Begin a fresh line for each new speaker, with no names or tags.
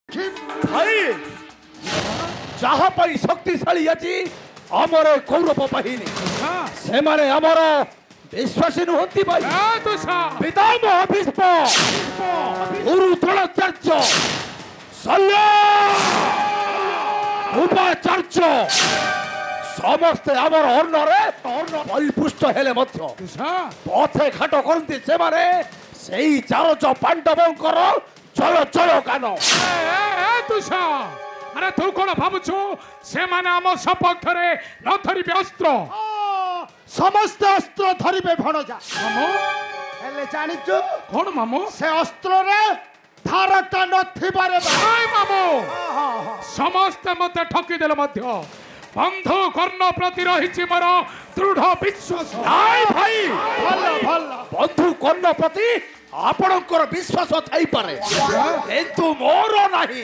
ভাই যাহা পাই শক্তিশালী আছি আমার কৌরব বাহিনী সেমানে আমার বিশ্বাসী নুহতি ভাই পিতামহ ভীষ্ম গুরু দ্রোণাচার্য শল্য উপাচার্য ସମସ୍ତେ ଆମର ଅନ୍ନରେ ପରିପୃଷ୍ଟ ହେଲେ ମଧ୍ୟ ପଥେ ଘାଟ କରନ୍ତି ସେମାନେ ସେଇ ଚାରଜ ପାଣ୍ଡବଙ୍କର ଜୟ ଜୟ ଗାନ।
আরে তু কোন ভাবুছু সেমানে ଆମ সপক্ষরে ন ধরিবে অস্ত্র
ସମସ୍ତେ ଅସ୍ତ୍ର ଧରିବେ ଭଣଜା
ମାମୁ
ହେଲେ ଜାଣିଛୁ
কোন ମାମୁ
ସେ ଅସ୍ତ୍ରରେ ଧାରଟା ନଥିବାରେ
আই মামু ସମସ୍ତେ ମତେ ଠକି ଦେଲେ ମଧ୍ୟ ବନ୍ଧୁ କର୍ଣ୍ଣ ପ୍ରତି ରହିଛି ମୋର ଦୃଢ ବିଶ୍ୱାସ।
ନାଇଁ ଭାଇ
ଭଲ ଭଲ
ବନ୍ଧୁ କର୍ଣ୍ଣ ପ୍ରତି ଆପଣଙ୍କର ବିଶ୍ୱାସ ଥାଇପାରେ କିନ୍ତୁ ମୋର ନାହିଁ।